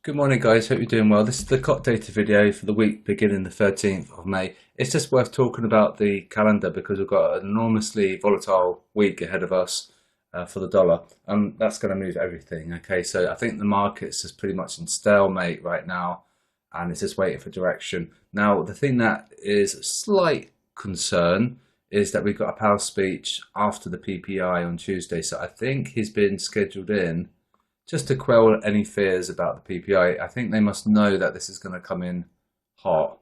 Good morning, guys. Hope you're doing well. This is the COT data video for the week beginning the 13th of May. It's just worth talking about the calendar because we've got an enormously volatile week ahead of us for the dollar. That's going to move everything. Okay, so I think the market's just pretty much in stalemate right now and it's just waiting for direction. Now, the thing that is a slight concern is that we've got a Powell speech after the PPI on Tuesday. So I think he's been scheduled in just to quell any fears about the PPI. I think they must know that this is going to come in hot,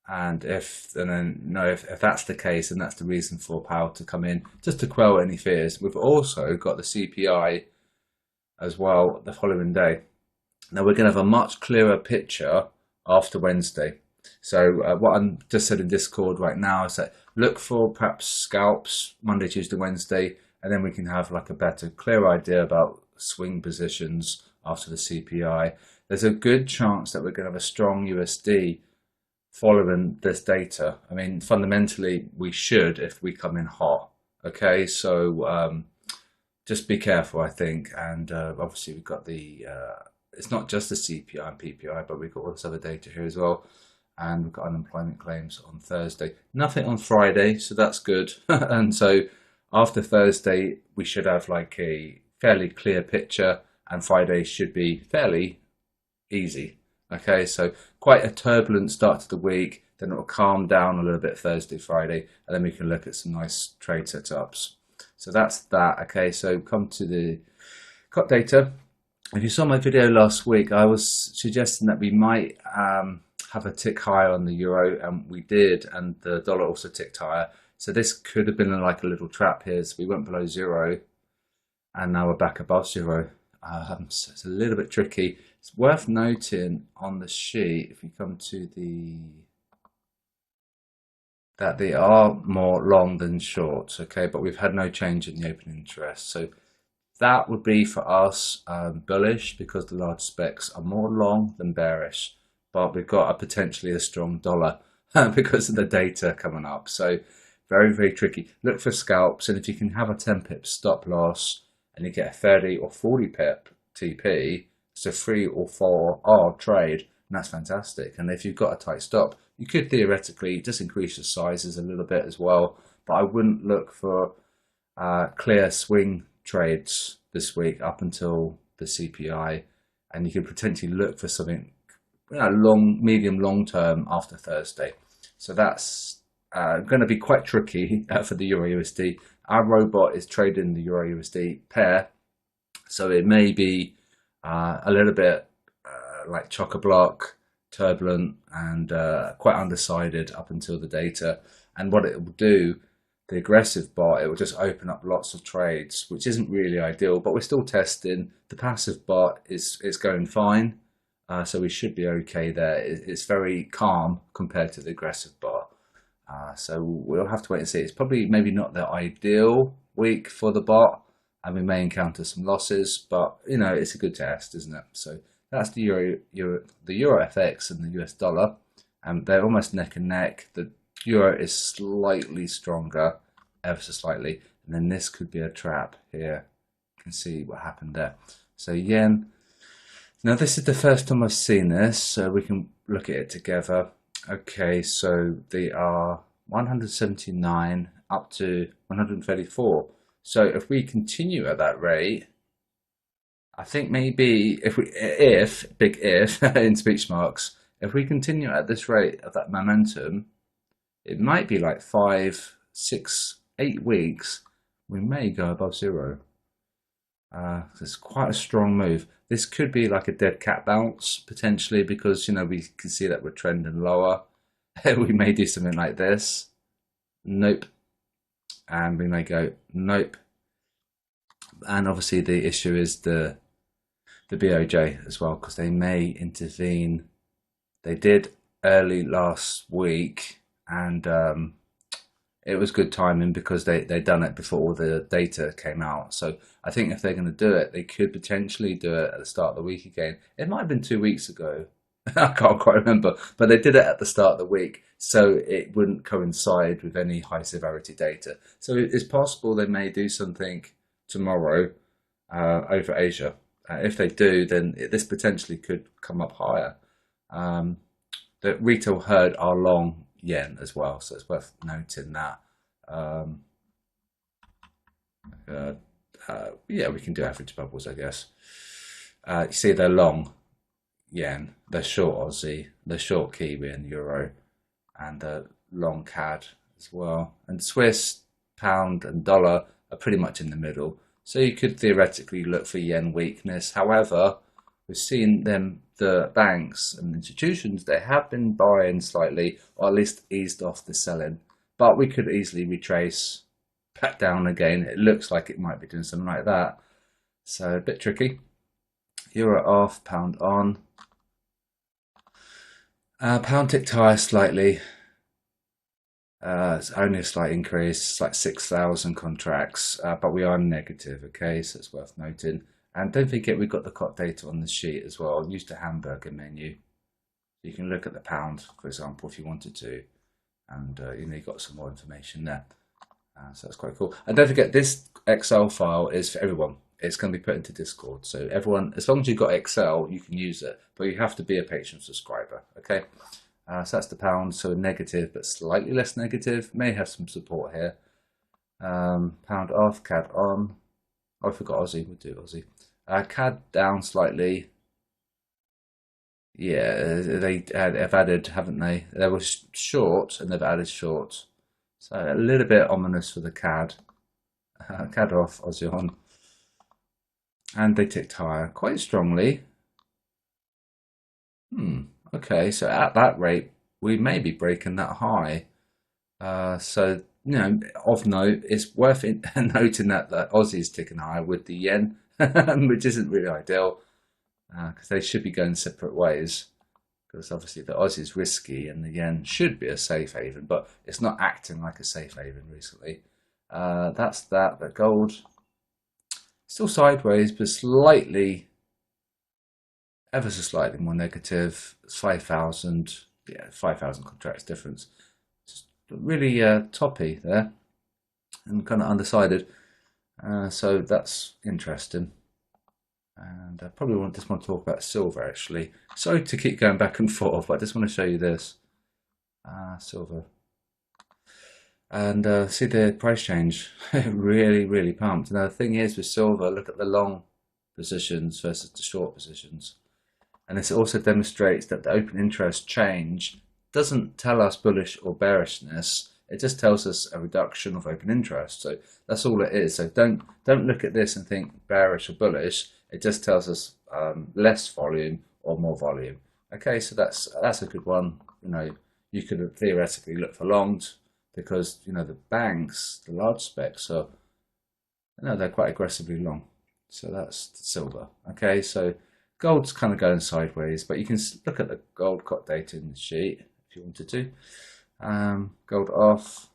and if that's the case, and that's the reason for Powell to come in, just to quell any fears. We've also got the CPI as well the following day. Now we're going to have a much clearer picture after Wednesday. So what I'm just said in Discord right now is that look for perhaps scalps Monday, Tuesday, Wednesday, and then we can have like a better, clear idea about swing positions after the CPI. There's a good chance that we're going to have a strong USD following this data. I mean, fundamentally, we should if we come in hot. Okay, so just be careful, I think. And obviously, we've got the it's not just the CPI and PPI, but we've got all this other data here as well. And we've got unemployment claims on Thursday. Nothing on Friday, so that's good. And so after Thursday, we should have like a fairly clear picture, and Friday should be fairly easy. Okay, so quite a turbulent start to the week, then it'll calm down a little bit Thursday, Friday, and then we can look at some nice trade setups. So that's that. Okay, so come to the COT data. If you saw my video last week, I was suggesting that we might have a tick higher on the euro, and we did, and the dollar also ticked higher. So this could have been like a little trap here. So we went below zero, and now we're back above zero. So it's a little bit tricky. It's worth noting on the sheet, if you come to that they are more long than short, okay, but we've had no change in the open interest. So that would be for us bullish because the large specs are more long than bearish, but we've got potentially a strong dollar because of the data coming up. So very, very tricky. Look for scalps, and if you can have a 10 pip stop loss, and you get a 30 or 40 pip TP, it's a 3 or 4 R trade, and that's fantastic. And if you've got a tight stop, you could theoretically just increase your sizes a little bit as well, but I wouldn't look for clear swing trades this week up until the CPI, and you could potentially look for something medium long term after Thursday. So that's going to be quite tricky for the Euro USD. Our robot is trading the Euro USD pair, so it may be a little bit like chock-a-block, turbulent, and quite undecided up until the data. And what it will do, the aggressive bot, it will just open up lots of trades, which isn't really ideal, but we're still testing. The passive bot is going fine, so we should be okay there. It's very calm compared to the aggressive bot. So we'll have to wait and see. It's probably maybe not the ideal week for the bot, and we may encounter some losses, but it's a good test, isn't it? So that's the Euro FX and the US dollar, and they're almost neck and neck. The euro is slightly stronger, ever so slightly, and then this could be a trap here. You can see what happened there. So yen. Now this is the first time I've seen this, so we can look at it together. Okay, so they are 179 up to 134. So if we continue at that rate, I think maybe if big if in speech marks, if we continue at this rate of that momentum, it might be like 5, 6, 8 weeks, we may go above zero. It's quite a strong move. This could be like a dead cat bounce potentially, because we can see that we're trending lower. We may do something like this, nope, and we may go nope. And obviously the issue is the BOJ as well, because they may intervene. They did early last week, and it was good timing because they done it before all the data came out. So I think if they're going to do it, they could potentially do it at the start of the week again. It might have been 2 weeks ago. I can't quite remember, but they did it at the start of the week, so it wouldn't coincide with any high severity data. So it's possible they may do something tomorrow over Asia. If they do, then this potentially could come up higher. The retail herd are long yen as well, so it's worth noting that. Um, yeah, we can do average bubbles, I guess. You see, they're long yen, they're short Aussie, they're short Kiwi and Euro, and long CAD as well. And Swiss, pound, and dollar are pretty much in the middle. So you could theoretically look for yen weakness. However, we've seen the banks and institutions, they have been buying slightly, or at least eased off the selling. But we could easily retrace back down again. It looks like it might be doing something like that. So a bit tricky. Euro off, pound on. Pound ticked higher slightly. It's only a slight increase, it's like 6,000 contracts, but we are negative, okay, so it's worth noting. And don't forget we've got the COT data on the sheet as well. Use the hamburger menu. You can look at the pound, for example, if you wanted to, and you've got some more information there. So that's quite cool. And don't forget, this Excel file is for everyone. It's going to be put into Discord, so everyone, as long as you've got Excel, you can use it, but you have to be a patron subscriber, okay? So that's the pound, so negative, but slightly less negative. May have some support here. Pound off, CAD on. Oh, I forgot Aussie. We'll do Aussie. CAD down slightly. Yeah, they have added, haven't they? They were short, and they've added short. So a little bit ominous for the CAD. CAD off, Aussie on. And they ticked higher quite strongly. Okay, so at that rate, we may be breaking that high. So, of note, it's worth noting that the Aussie is ticking higher with the yen, which isn't really ideal, because they should be going separate ways. Because obviously the Aussie is risky and the yen should be a safe haven, but it's not acting like a safe haven recently. That's that. The gold still sideways, but slightly, ever so slightly more negative. It's 5,000, 5,000 contracts difference. Just really toppy there and kind of undecided. So that's interesting. And I probably just want to talk about silver actually. Sorry to keep going back and forth, but I just want to show you this. Silver. And see the price change. Really, really pumped. Now the thing is with silver, look at the long positions versus the short positions. And this also demonstrates that the open interest change doesn't tell us bullish or bearishness. It just tells us a reduction of open interest. So that's all it is. So don't look at this and think bearish or bullish. It just tells us less volume or more volume. Okay, so that's a good one. You could theoretically look for longs because the banks, the large specs are, they're quite aggressively long. So that's silver. Okay, so gold's kind of going sideways, but you can look at the gold COT data in the sheet if you wanted to. Gold off,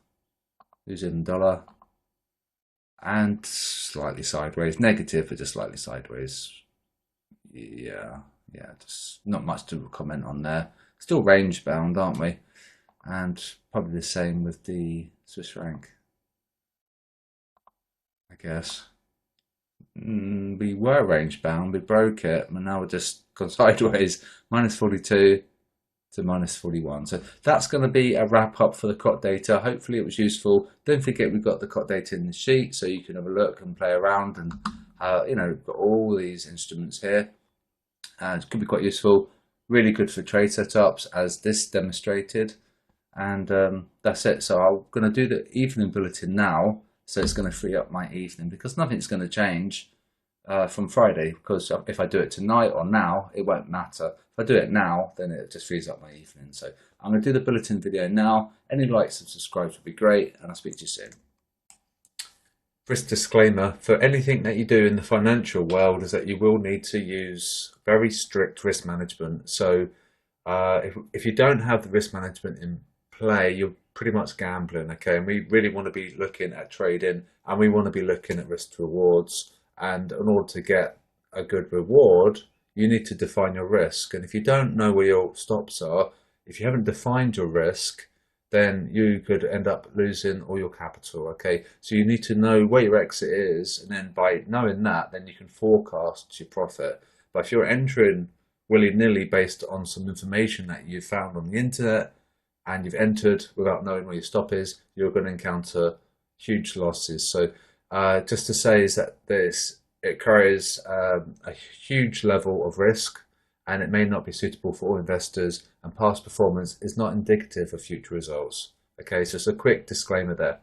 losing dollar, and slightly sideways, negative, but just slightly sideways. Yeah, just not much to comment on there. Still range bound, aren't we? And probably the same with the Swiss franc, I guess. We were range bound, we broke it, and now we're just gone sideways, minus 42 to minus 41. So that's going to be a wrap up for the COT data. Hopefully it was useful. Don't forget we've got the COT data in the sheet, so you can have a look and play around, and we've got all these instruments here. It could be quite useful. Really good for trade setups, as this demonstrated. And that's it. So I'm going to do the evening bulletin now. So it's going to free up my evening because nothing's going to change from Friday. Because if I do it tonight or now, it won't matter. If I do it now, then it just frees up my evening. So I'm going to do the bulletin video now. Any likes and subscribes would be great. And I'll speak to you soon. Risk disclaimer, for anything that you do in the financial world is that you will need to use very strict risk management. So if you don't have the risk management in play, you're pretty much gambling, okay? And we really want to be looking at trading, and we want to be looking at risk to rewards. And in order to get a good reward, you need to define your risk. And if you don't know where your stops are, if you haven't defined your risk, then you could end up losing all your capital. Okay, so you need to know where your exit is, and then by knowing that, then you can forecast your profit. But if you're entering willy-nilly based on some information that you found on the internet and you've entered without knowing where your stop is, you're going to encounter huge losses. So just to say is that it carries a huge level of risk, and it may not be suitable for all investors, and past performance is not indicative of future results. Okay, so it's a quick disclaimer there.